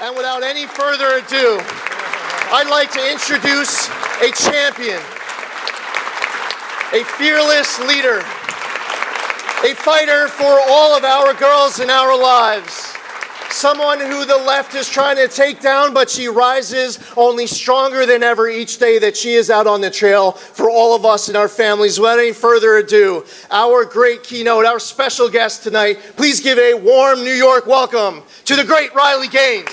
And without any further ado, I'd like to introduce a champion, a fearless leader, a fighter for all of our girls in our lives. Someone who the left is trying to take down, but she rises only stronger than ever each day that she is out on the trail for all of us and our families. Without any further ado, our great keynote, our special guest tonight, please give a warm New York welcome to the great Riley Gaines.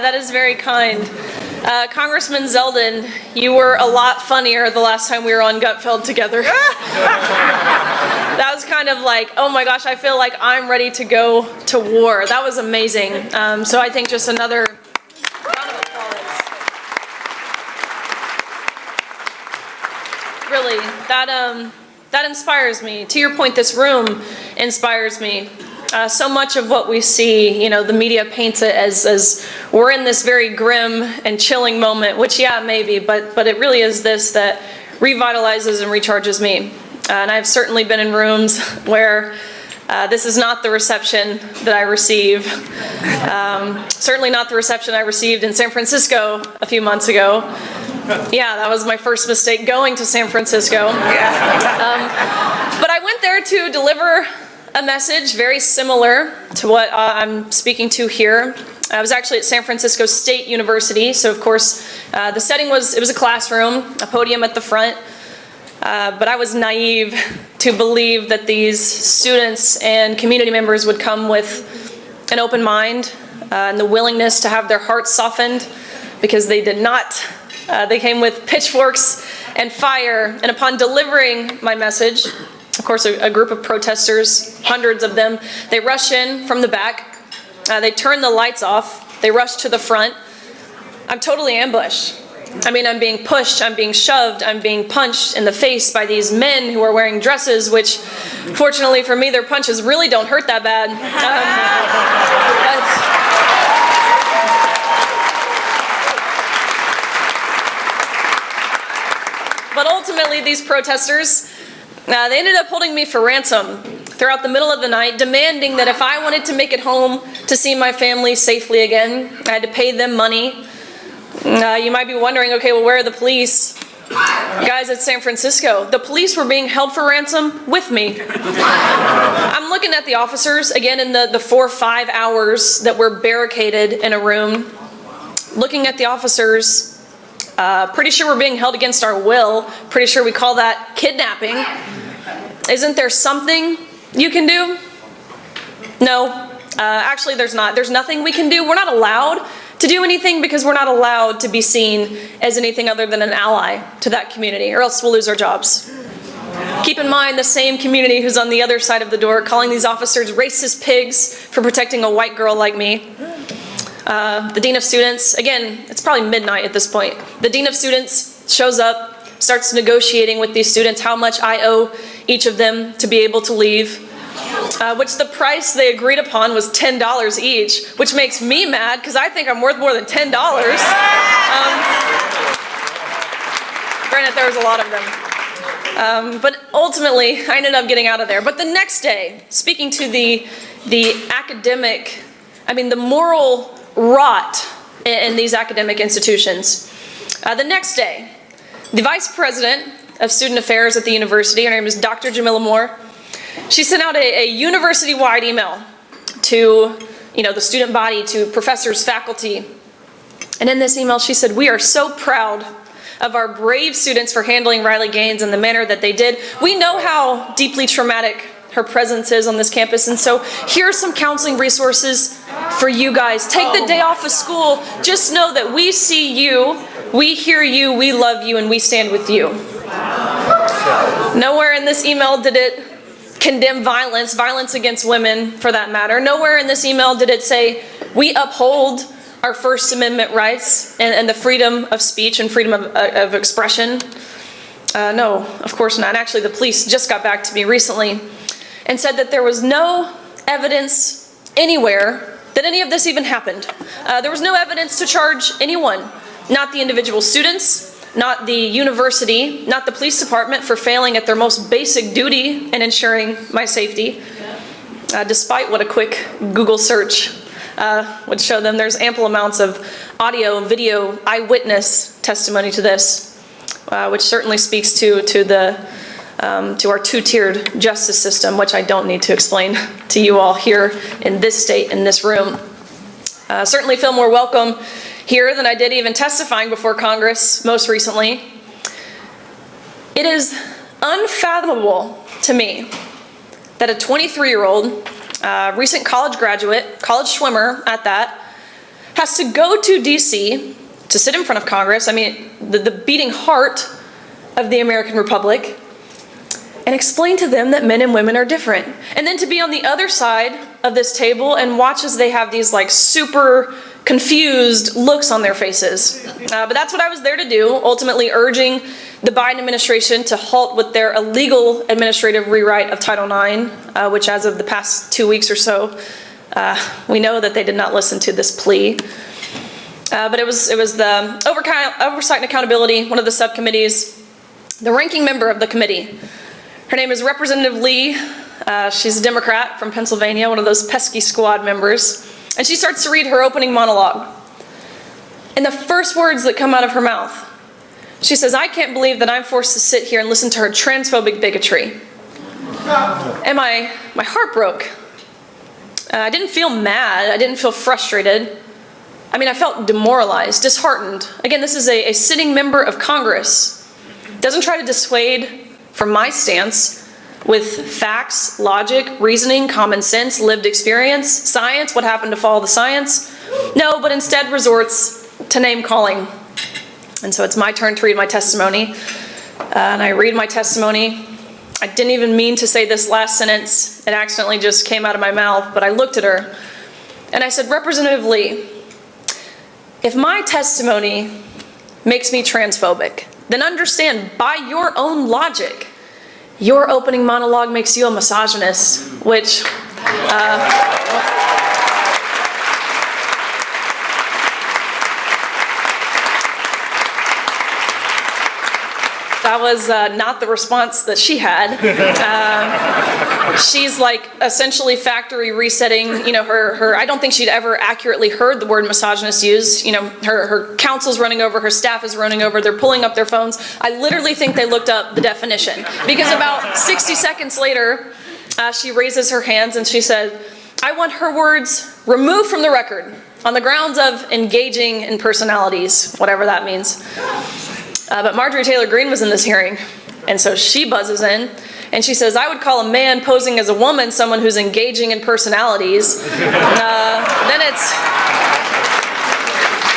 That is very kind. Congressman Zeldin, you were a lot funnier the last time we were on Gutfeld together. That was kind of like, oh my gosh, I feel like I'm ready to go to war. That was amazing. So I think just another round of applause. Really, that inspires me. To your point, this room inspires me. So much of what we see, the media paints it as we're in this very grim and chilling moment, which, yeah, maybe, but it really is this that revitalizes and recharges me. And I've certainly been in rooms where this is not the reception that I receive. Certainly not the reception I received in San Francisco a few months ago. Yeah, that was my first mistake going to San Francisco. But I went there to deliver a message very similar to what I'm speaking to here. I was actually at San Francisco State University, so of course the setting was a classroom, a podium at the front, but I was naive to believe that these students and community members would come with an open mind and the willingness to have their hearts softened, because they did not. They came with pitchforks and fire, and upon delivering my message, of course, a group of protesters, hundreds of them, they rush in from the back, they turn the lights off, they rush to the front. I'm totally ambushed. I mean, I'm being pushed, I'm being shoved, I'm being punched in the face by these men who are wearing dresses, which, fortunately for me, their punches really don't hurt that bad. But ultimately, these protesters, they ended up holding me for ransom throughout the middle of the night, demanding that if I wanted to make it home to see my family safely again, I had to pay them money. You might be wondering, okay, well, where are the police? Guys at San Francisco, the police were being held for ransom with me. I'm looking at the officers, again, in the 4 or 5 hours that we're barricaded in a room, looking at the officers. Pretty sure we're being held against our will. Pretty sure we call that kidnapping. Isn't there something you can do? No, actually there's not. There's nothing we can do. We're not allowed to do anything because we're not allowed to be seen as anything other than an ally to that community, or else we'll lose our jobs. Keep in mind the same community who's on the other side of the door calling these officers racist pigs for protecting a white girl like me. The Dean of Students, again, it's probably midnight at this point. The Dean of Students shows up, starts negotiating with these students how much I owe each of them to be able to leave, which the price they agreed upon was $10 each, which makes me mad because I think I'm worth more than $10. Granted, there was a lot of them. But ultimately, I ended up getting out of there. But the next day, speaking to the academic, the moral rot in these academic institutions. The next day, the vice president of student affairs at the university, her name is Dr. Jamila Moore, she sent out a university-wide email to the student body, to professors, faculty. And in this email, she said, "We are so proud of our brave students for handling Riley Gaines in the manner that they did. We know how deeply traumatic her presence is on this campus, and so here are some counseling resources for you guys. Take the day off of school. Just know that we see you, we hear you, we love you, and we stand with you." Nowhere in this email did it condemn violence against women for that matter. Nowhere in this email did it say, we uphold our First Amendment rights and the freedom of speech and freedom of expression. No, of course not. Actually, the police just got back to me recently and said that there was no evidence anywhere that any of this even happened. There was no evidence to charge anyone, not the individual students, not the university, not the police department for failing at their most basic duty in ensuring my safety, despite what a quick Google search would show them. There's ample amounts of audio, video, eyewitness testimony to this, which certainly speaks to our two-tiered justice system, which I don't need to explain to you all here in this state, in this room. Certainly feel more welcome here than I did even testifying before Congress most recently. It is unfathomable to me that a 23-year-old, recent college graduate, college swimmer at that, has to go to DC to sit in front of Congress, I mean, the beating heart of the American Republic, and explain to them that men and women are different. And then to be on the other side of this table and watch as they have these like super confused looks on their faces. But that's what I was there to do, ultimately urging the Biden administration to halt with their illegal administrative rewrite of Title IX, which as of the past 2 weeks or so, we know that they did not listen to this plea. But it was the Oversight and Accountability, one of the subcommittees, the ranking member of the committee. Her name is Representative Lee. She's a Democrat from Pennsylvania, one of those pesky squad members. And she starts to read her opening monologue. And the first words that come out of her mouth, she says, "I can't believe that I'm forced to sit here and listen to her transphobic bigotry." And my heart broke. I didn't feel mad. I didn't feel frustrated. I mean, I felt demoralized, disheartened. Again, this is a sitting member of Congress. Doesn't try to dissuade from my stance with facts, logic, reasoning, common sense, lived experience, science, what happened to follow the science. No, but instead resorts to name calling. And so it's my turn to read my testimony. And I read my testimony. I didn't even mean to say this last sentence. It accidentally just came out of my mouth, but I looked at her and I said, "Representative Lee, if my testimony makes me transphobic, then understand by your own logic, your opening monologue makes you a misogynist," which that was not the response that she had. She's like essentially factory resetting, you know, her I don't think she'd ever accurately heard the word misogynist used. You know, her counsel's running over, her staff is running over, they're pulling up their phones. I literally think they looked up the definition, because about 60 seconds later, she raises her hands and she said, "I want her words removed from the record on the grounds of engaging in personalities," whatever that means. But Marjorie Taylor Greene was in this hearing, and so she buzzes in, and she says, "I would call a man posing as a woman someone who's engaging in personalities."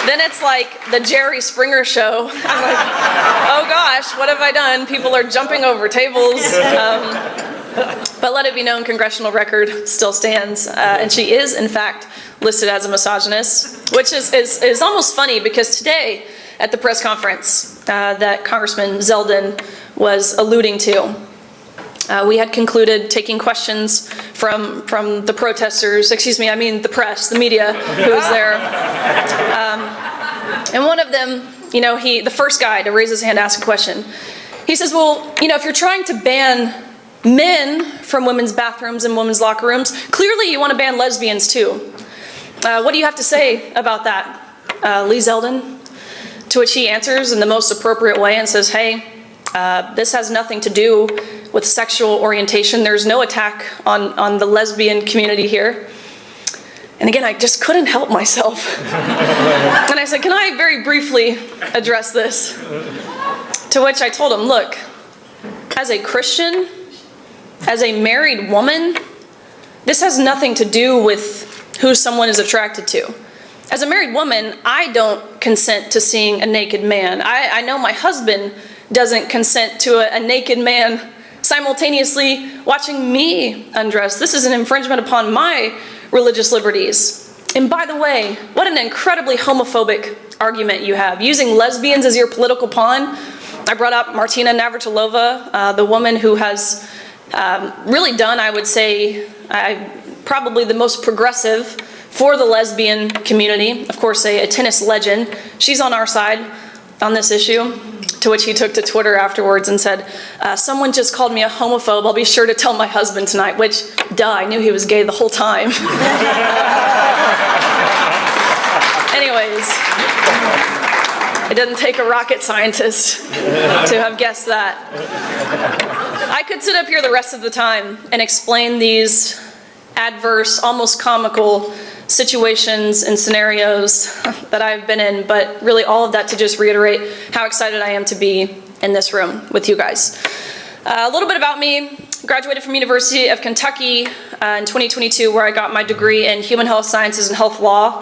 Then it's like the Jerry Springer show. I'm like, oh gosh, what have I done? People are jumping over tables. But let it be known, congressional record still stands, and she is, in fact, listed as a misogynist, which is almost funny, because today, at the press conference that Congressman Zeldin was alluding to, we had concluded taking questions from the protesters, I mean the press, the media who was there. And one of them, you know, the first guy to raise his hand to ask a question, he says, "Well, you know, if you're trying to ban men from women's bathrooms and women's locker rooms, clearly you want to ban lesbians too. What do you have to say about that, Lee Zeldin?" To which he answers in the most appropriate way and says, "Hey, this has nothing to do with sexual orientation. There's no attack on the lesbian community here." And again, I just couldn't help myself. And I said, "Can I very briefly address this?" To which I told him, "Look, as a Christian, as a married woman, this has nothing to do with who someone is attracted to. As a married woman, I don't consent to seeing a naked man. I know my husband doesn't consent to a naked man simultaneously watching me undress. This is an infringement upon my religious liberties. And by the way, what an incredibly homophobic argument you have, using lesbians as your political pawn." I brought up Martina Navratilova, the woman who has really done, I would say, probably the most progressive for the lesbian community. Of course, a tennis legend. She's on our side on this issue, to which he took to Twitter afterwards and said, someone just called me a homophobe. I'll be sure to tell my husband tonight, which, duh, I knew he was gay the whole time. Anyways, it doesn't take a rocket scientist to have guessed that. I could sit up here the rest of the time and explain these adverse, almost comical situations and scenarios that I've been in, but really all of that to just reiterate how excited I am to be in this room with you guys. A little bit about me. Graduated from University of Kentucky in 2022, where I got my degree in human health sciences and health law.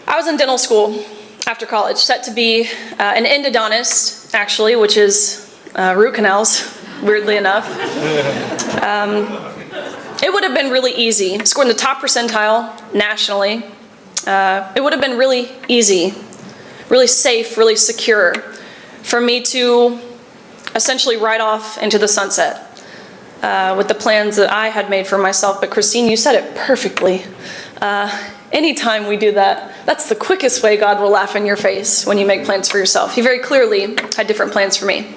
I was in dental school after college, set to be an endodontist, actually, which is root canals, weirdly enough. It would have been really easy. Scored in the top percentile nationally. It would have been really easy, really safe, really secure for me to essentially ride off into the sunset with the plans that I had made for myself. But Christine, you said it perfectly. Anytime we do that, that's the quickest way God will laugh in your face when you make plans for yourself. He very clearly had different plans for me.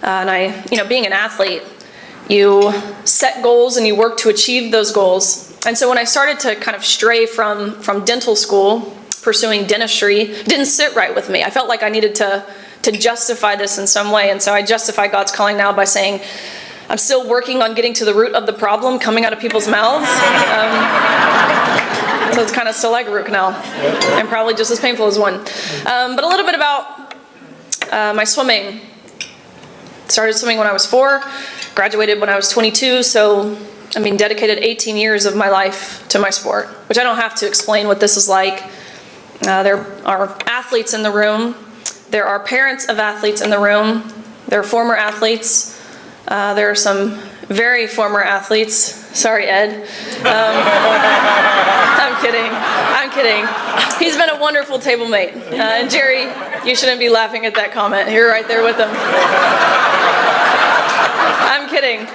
And being an athlete, you set goals and you work to achieve those goals. And so when I started to kind of stray from dental school, pursuing dentistry, it didn't sit right with me. I felt like I needed to justify this in some way. And so I justify God's calling now by saying, I'm still working on getting to the root of the problem coming out of people's mouths. So it's kind of still like a root canal, and probably just as painful as one. But a little bit about my swimming. Started swimming when I was 4, graduated when I was 22, so dedicated 18 years of my life to my sport, which I don't have to explain what this is like. There are athletes in the room. There are parents of athletes in the room. There are former athletes. There are some very former athletes. Sorry, Ed. I'm kidding. He's been a wonderful table mate. And Jerry, you shouldn't be laughing at that comment. You're right there with him. I'm kidding.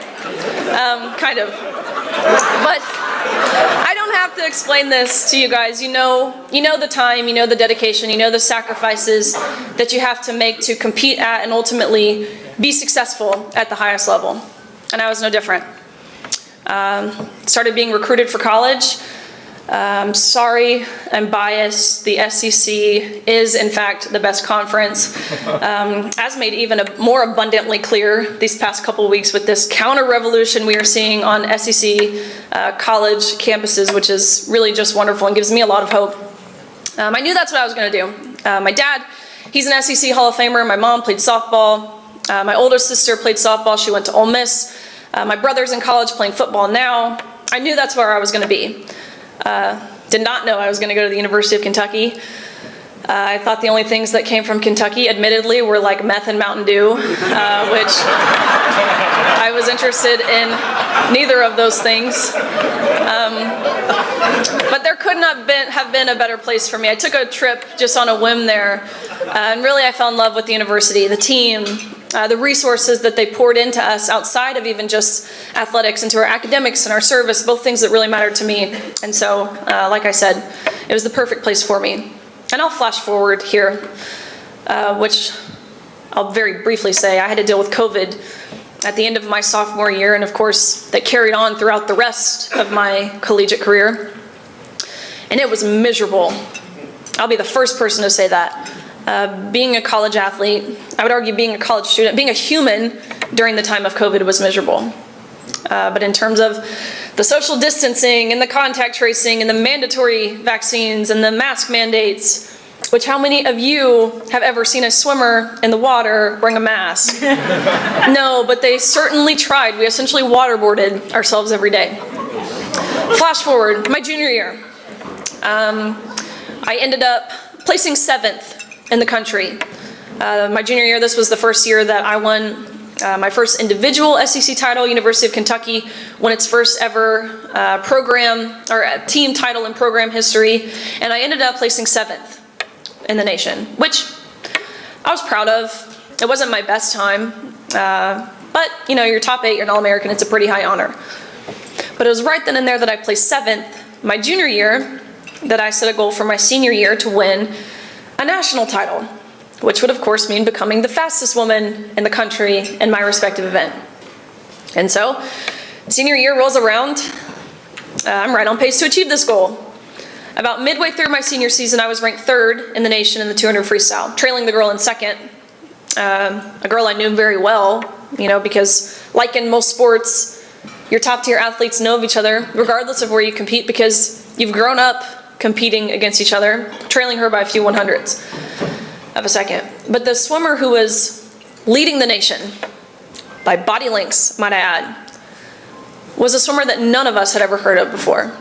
Kind of. But I don't have to explain this to you guys. You know the time, you know the dedication, you know the sacrifices that you have to make to compete at and ultimately be successful at the highest level. And I was no different. Started being recruited for college. Sorry, I'm biased. The SEC is, in fact, the best conference, as made even more abundantly clear these past couple of weeks with this counter-revolution we are seeing on SEC college campuses, which is really just wonderful and gives me a lot of hope. I knew that's what I was going to do. My dad, he's an SEC Hall of Famer. My mom played softball. My older sister played softball. She went to Ole Miss. My brother's in college playing football now. I knew that's where I was going to be. Did not know I was going to go to the University of Kentucky. I thought the only things that came from Kentucky, admittedly, were like meth and Mountain Dew, which I was interested in neither of those things. But there could not have been a better place for me. I took a trip just on a whim there, and really I fell in love with the university, the team, the resources that they poured into us outside of even just athletics, into our academics and our service, both things that really mattered to me. And so, like I said, it was the perfect place for me. And I'll flash forward here, which I'll very briefly say I had to deal with COVID at the end of my sophomore year, and of course that carried on throughout the rest of my collegiate career. And it was miserable. I'll be the first person to say that. Being a college athlete, I would argue being a college student, being a human during the time of COVID was miserable. But in terms of the social distancing and the contact tracing and the mandatory vaccines and the mask mandates, which how many of you have ever seen a swimmer in the water wearing a mask? No, but they certainly tried. We essentially waterboarded ourselves every day. Flash forward, my junior year. I ended up placing 7th in the country. My junior year, this was the first year that I won my first individual SEC title. University of Kentucky won its first ever program or team title in program history, and I ended up placing 7th in the nation, which I was proud of. It wasn't my best time, but But, you're top 8, you're an All-American, it's a pretty high honor. But it was right then and there that I placed 7th my junior year that I set a goal for my senior year to win a national title, which would of course mean becoming the fastest woman in the country in my respective event. And so, senior year rolls around, I'm right on pace to achieve this goal. About midway through my senior season, I was ranked 3rd in the nation in the 200 freestyle, trailing the girl in 2nd, a girl I knew very well, because like in most sports, your top tier athletes know of each other, regardless of where you compete, because you've grown up competing against each other, trailing her by a few 100ths of a second. But the swimmer who was leading the nation, by body lengths, might I add, was a swimmer that none of us had ever heard of before.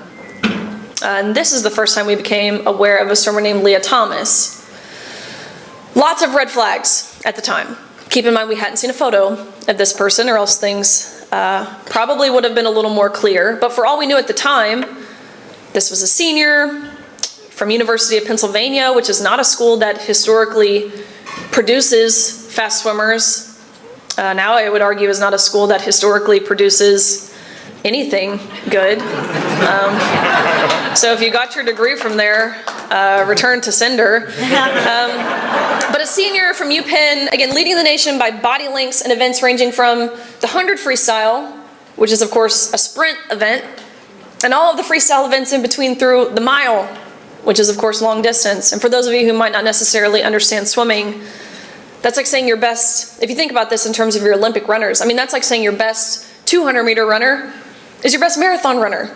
And this is the first time we became aware of a swimmer named Leah Thomas. Lots of red flags at the time. Keep in mind we hadn't seen a photo of this person, or else things probably would have been a little more clear. But for all we knew at the time, this was a senior from University of Pennsylvania, which is not a school that historically produces fast swimmers. Now I would argue is not a school that historically produces anything good. So if you got your degree from there, return to sender. But a senior from UPenn, again, leading the nation by body lengths and events ranging from the 100 freestyle, which is of course a sprint event, and all of the freestyle events in between through the mile, which is of course long distance. And for those of you who might not necessarily understand swimming, that's like saying your best, if you think about this in terms of your Olympic runners, that's like saying your best 200-meter runner is your best marathon runner.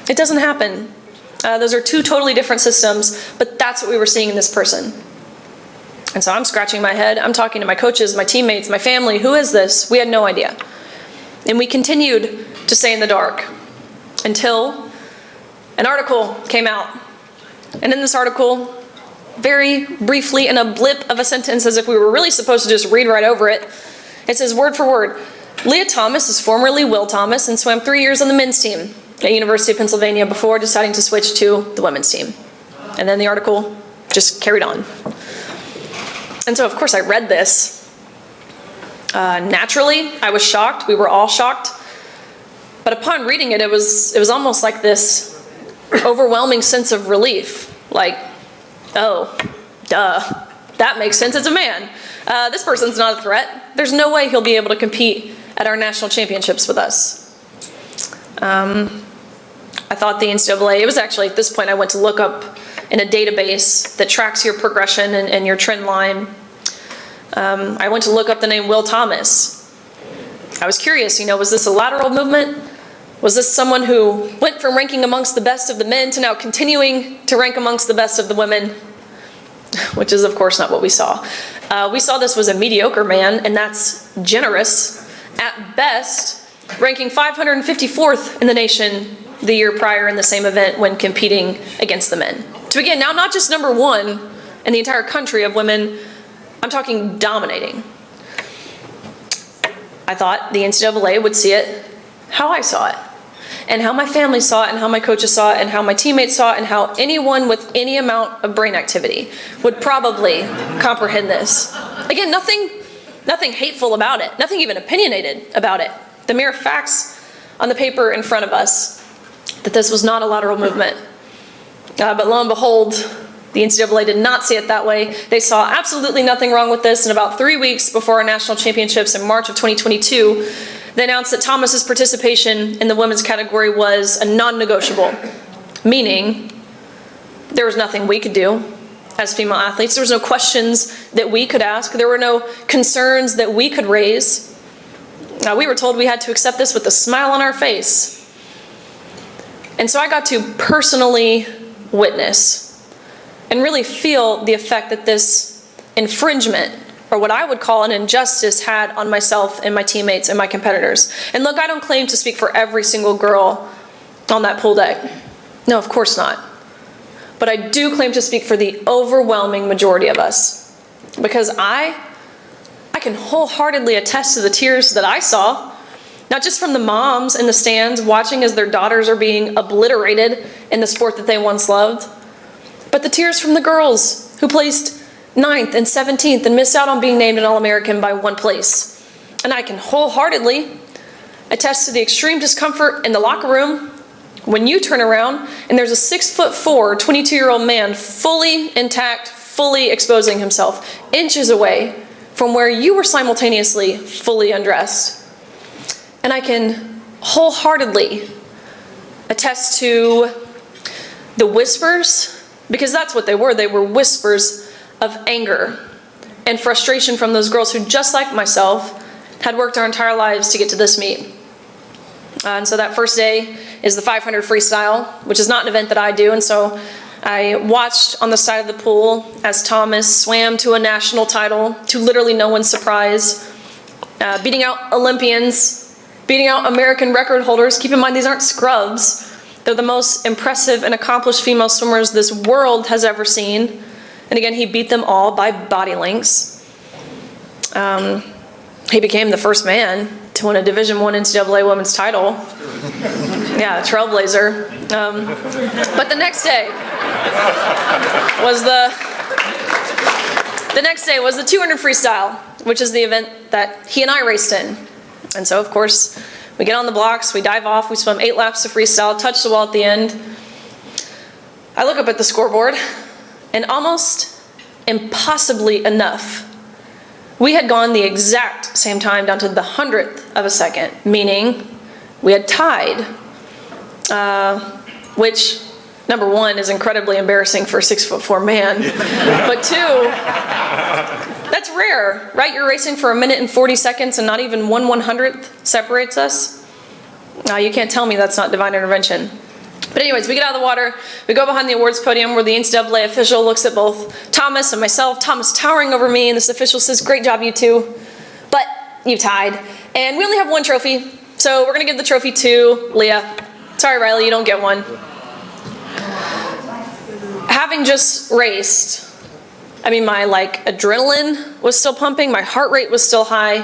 It doesn't happen. Those are two totally different systems, but that's what we were seeing in this person. And so I'm scratching my head. I'm talking to my coaches, my teammates, my family. Who is this? We had no idea. And we continued to stay in the dark until an article came out. And in this article, very briefly, in a blip of a sentence, as if we were really supposed to just read right over it, it says word for word, Leah Thomas is formerly Will Thomas and swam 3 years on the men's team at University of Pennsylvania before deciding to switch to the women's team. And then the article just carried on. And so, of course, I read this. Naturally, I was shocked. We were all shocked. But upon reading it, it was almost like this overwhelming sense of relief. Like, oh, duh. That makes sense. It's a man. This person's not a threat. There's no way he'll be able to compete at our national championships with us. I thought the NCAA, it was actually at this point I went to look up in a database that tracks your progression and your trend line. I went to look up the name Will Thomas. I was curious, was this a lateral movement? Was this someone who went from ranking amongst the best of the men to now continuing to rank amongst the best of the women? Which is, of course, not what we saw. We saw this was a mediocre man, and that's generous. At best, ranking 554th in the nation the year prior in the same event when competing against the men. To again, now not just number 1 in the entire country of women, I'm talking dominating. I thought the NCAA would see it how I saw it, and how my family saw it, and how my coaches saw it, and how my teammates saw it, and how anyone with any amount of brain activity would probably comprehend this. Again, nothing hateful about it, nothing even opinionated about it. The mere facts on the paper in front of us that this was not a lateral movement. But lo and behold, the NCAA did not see it that way. They saw absolutely nothing wrong with this, and about 3 weeks before our national championships in March of 2022, they announced that Thomas's participation in the women's category was a non-negotiable, meaning there was nothing we could do as female athletes. There was no questions that we could ask. There were no concerns that we could raise. We were told we had to accept this with a smile on our face. And so I got to personally witness and really feel the effect that this infringement, or what I would call an injustice, had on myself and my teammates and my competitors. And look, I don't claim to speak for every single girl on that pool deck. No, of course not. But I do claim to speak for the overwhelming majority of us. Because I can wholeheartedly attest to the tears that I saw, not just from the moms in the stands watching as their daughters are being obliterated in the sport that they once loved, but the tears from the girls who placed 9th and 17th and missed out on being named an All-American by 1 place. And I can wholeheartedly attest to the extreme discomfort in the locker room when you turn around and there's a 6'4", 22-year-old man fully intact, fully exposing himself, inches away from where you were simultaneously fully undressed. And I can wholeheartedly attest to the whispers, because that's what they were whispers of anger and frustration from those girls who, just like myself, had worked our entire lives to get to this meet. And so that first day is the 500 freestyle, which is not an event that I do, and so I watched on the side of the pool as Thomas swam to a national title, to literally no one's surprise, beating out Olympians, beating out American record holders. Keep in mind, these aren't scrubs. They're the most impressive and accomplished female swimmers this world has ever seen. And again, he beat them all by body lengths. He became the first man to win a Division I NCAA women's title. Yeah, trailblazer. But the next day was the 200 freestyle, which is the event that he and I raced in. And so, of course, we get on the blocks, we dive off, we swim 8 laps of freestyle, touch the wall at the end. I look up at the scoreboard, and almost impossibly enough, we had gone the exact same time down to the 100th of a second, meaning we had tied, which, number one, is incredibly embarrassing for a 6'4" man, but two, that's rare, right? You're racing for 1 minute and 40 seconds and not even 1/100th separates us. You can't tell me that's not divine intervention. But anyways, we get out of the water, we go behind the awards podium where the NCAA official looks at both Thomas and myself, Thomas towering over me, and this official says, "Great job, you two, but you tied. And we only have one trophy, so we're gonna give the trophy to Leah. Sorry, Riley, you don't get one." Having just raced, I mean, my adrenaline was still pumping, my heart rate was still high,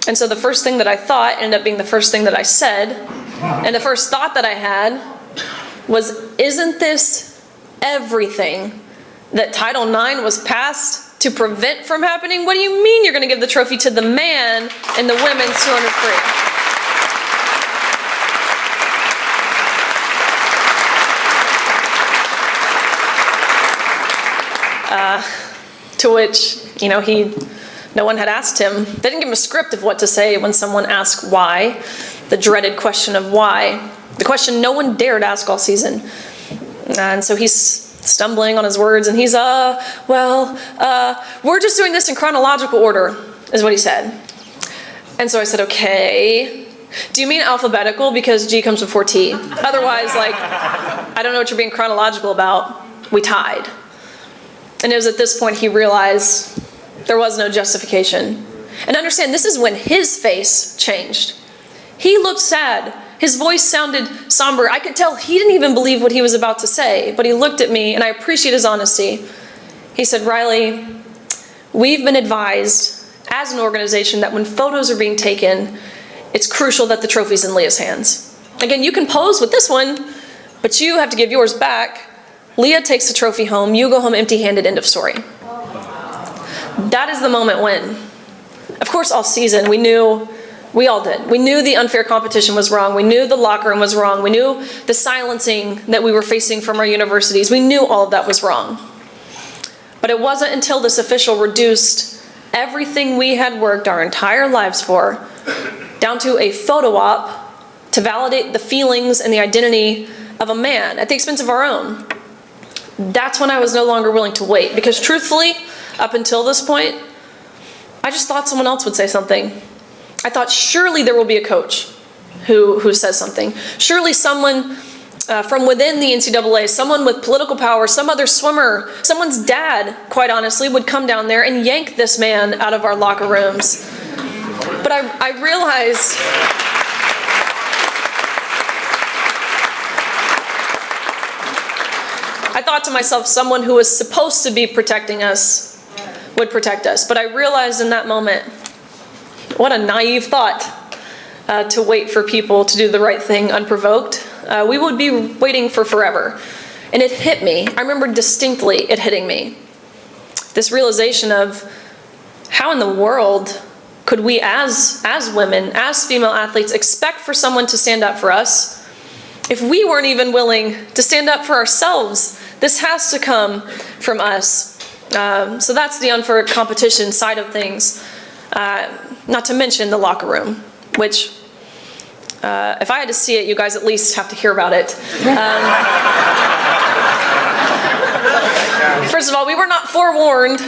and so the first thing that I thought ended up being the first thing that I said, and the first thought that I had was, isn't this everything that Title IX was passed to prevent from happening? What do you mean you're going to give the trophy to the man in the women's 200 free? To which, no one had asked him. They didn't give him a script of what to say when someone asked why, the dreaded question of why. The question no one dared ask all season. And so he's stumbling on his words, and he's, we're just doing this in chronological order, is what he said. And so I said, okay, do you mean alphabetical because G comes before T? Otherwise, I don't know what you're being chronological about. We tied. And it was at this point he realized there was no justification. And understand, this is when his face changed. He looked sad. His voice sounded somber. I could tell he didn't even believe what he was about to say, but he looked at me, and I appreciate his honesty. He said, "Riley, we've been advised as an organization that when photos are being taken, it's crucial that the trophy's in Leah's hands. Again, you can pose with this one, but you have to give yours back. Leah takes the trophy home, you go home empty-handed, end of story." That is the moment when, of course, all season we all did. We knew the unfair competition was wrong. We knew the locker room was wrong. We knew the silencing that we were facing from our universities. We knew all of that was wrong. But it wasn't until this official reduced everything we had worked our entire lives for down to a photo op to validate the feelings and the identity of a man at the expense of our own. That's when I was no longer willing to wait, because truthfully, up until this point, I just thought someone else would say something. I thought surely there will be a coach who says something. Surely someone from within the NCAA, someone with political power, some other swimmer, someone's dad, quite honestly, would come down there and yank this man out of our locker rooms. But I realized I thought to myself, someone who was supposed to be protecting us would protect us. But I realized in that moment, what a naive thought to wait for people to do the right thing unprovoked. We would be waiting for forever. And it hit me. I remember distinctly it hitting me. This realization of how in the world could we as women, as female athletes, expect for someone to stand up for us if we weren't even willing to stand up for ourselves? This has to come from us. So that's the unfair competition side of things. Not to mention the locker room, which if I had to see it, you guys at least have to hear about it. First of all, we were not forewarned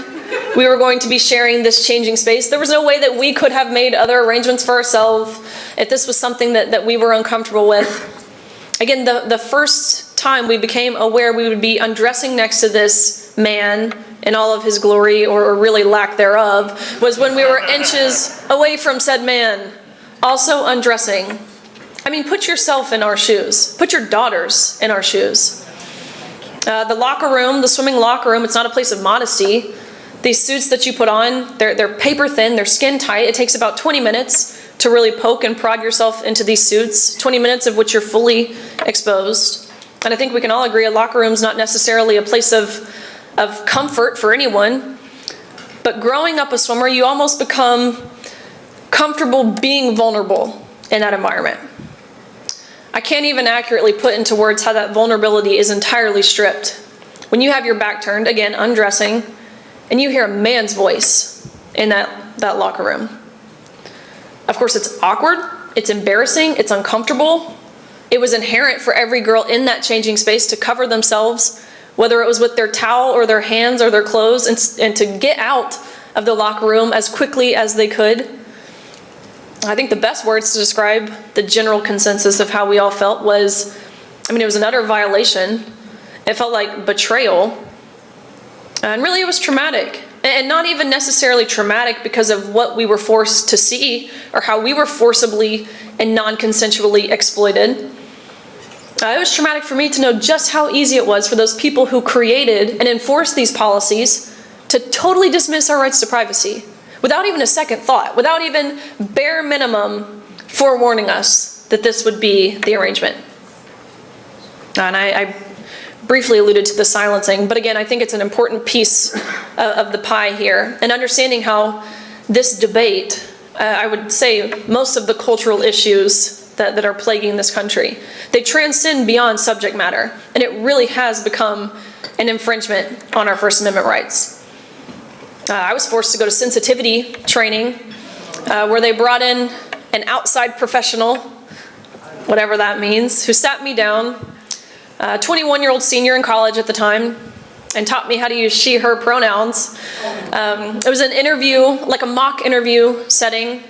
we were going to be sharing this changing space. There was no way that we could have made other arrangements for ourselves if this was something that we were uncomfortable with. Again, the first time we became aware we would be undressing next to this man in all of his glory, or really lack thereof, was when we were inches away from said man, also undressing. I mean, put yourself in our shoes. Put your daughters in our shoes. The locker room, the swimming locker room, it's not a place of modesty. These suits that you put on, they're paper thin, they're skin tight. It takes about 20 minutes to really poke and prod yourself into these suits, 20 minutes of which you're fully exposed. And I think we can all agree a locker room is not necessarily a place of comfort for anyone. But growing up a swimmer, you almost become comfortable being vulnerable in that environment. I can't even accurately put into words how that vulnerability is entirely stripped. When you have your back turned, again, undressing, and you hear a man's voice in that locker room. Of course, it's awkward, it's embarrassing, it's uncomfortable. It was inherent for every girl in that changing space to cover themselves, whether it was with their towel or their hands or their clothes, and to get out of the locker room as quickly as they could. I think the best words to describe the general consensus of how we all felt was, it was an utter violation. It felt like betrayal. And really it was traumatic. And not even necessarily traumatic because of what we were forced to see or how we were forcibly and non-consensually exploited. It was traumatic for me to know just how easy it was for those people who created and enforced these policies to totally dismiss our rights to privacy without even a second thought, without even bare minimum forewarning us that this would be the arrangement. And I briefly alluded to the silencing, but again, I think it's an important piece of the pie here. And understanding how this debate, I would say most of the cultural issues that are plaguing this country, they transcend beyond subject matter. And it really has become an infringement on our First Amendment rights. I was forced to go to sensitivity training where they brought in an outside professional, whatever that means, who sat me down, a 21-year-old senior in college at the time, and taught me how to use she, her pronouns. It was an interview, like a mock interview setting.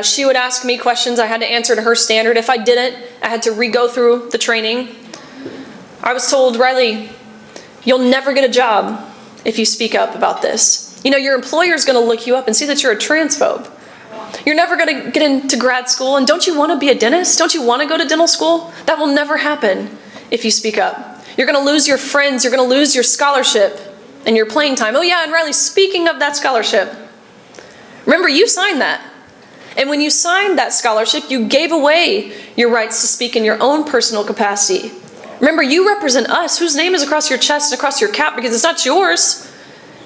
She would ask me questions. I had to answer to her standard. If I didn't, I had to re-go through the training. I was told, Riley, you'll never get a job if you speak up about this. Your employer's going to look you up and see that you're a transphobe. You're never going to get into grad school, and don't you want to be a dentist? Don't you want to go to dental school? That will never happen if you speak up. You're going to lose your friends. You're going to lose your scholarship and your playing time. Oh yeah, and Riley, speaking of that scholarship, remember you signed that. And when you signed that scholarship, you gave away your rights to speak in your own personal capacity. Remember, you represent us, whose name is across your chest and across your cap, because it's not yours.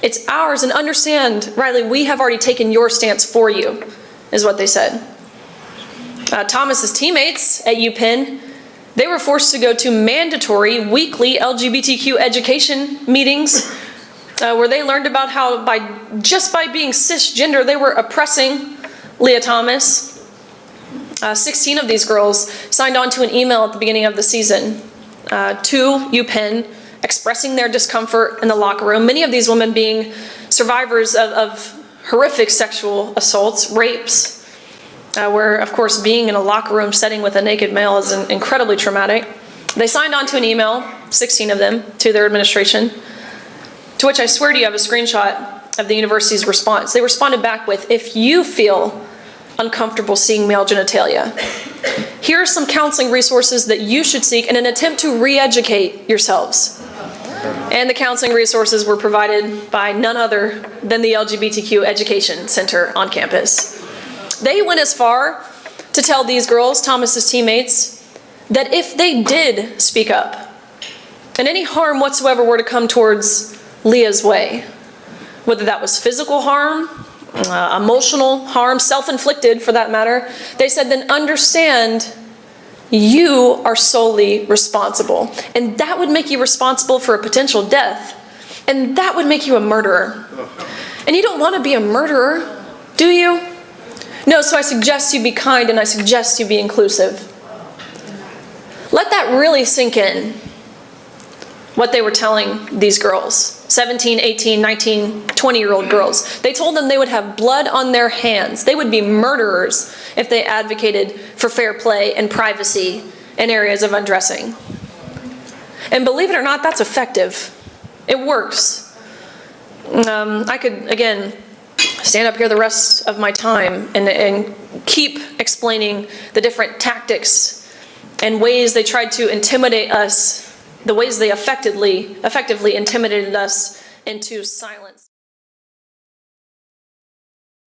It's ours. And understand, Riley, we have already taken your stance for you, is what they said. Thomas's teammates at UPenn, they were forced to go to mandatory weekly LGBTQ education meetings where they learned about how just by being cisgender, they were oppressing Leah Thomas. 16 of these girls signed on to an email at the beginning of the season to UPenn expressing their discomfort in the locker room. Many of these women being survivors of horrific sexual assaults, rapes, where, of course, being in a locker room setting with a naked male is incredibly traumatic. They signed on to an email, 16 of them, to their administration, to which I swear to you I have a screenshot of the university's response. They responded back with, if you feel uncomfortable seeing male genitalia, here are some counseling resources that you should seek in an attempt to re-educate yourselves. And the counseling resources were provided by none other than the LGBTQ Education Center on campus. They went as far to tell these girls, Thomas's teammates, that if they did speak up, and any harm whatsoever were to come towards Leah's way, whether that was physical harm emotional harm, self-inflicted for that matter, they said, then understand you are solely responsible. And that would make you responsible for a potential death. And that would make you a murderer. And you don't want to be a murderer, do you? No, so I suggest you be kind and I suggest you be inclusive. Let that really sink in, what they were telling these girls, 17, 18, 19, 20-year-old girls. They told them they would have blood on their hands. They would be murderers if they advocated for fair play and privacy in areas of undressing. And believe it or not, that's effective. It works. I could, again, stand up here the rest of my time and keep explaining the different tactics and ways they tried to intimidate us, the ways they effectively intimidated us into silence.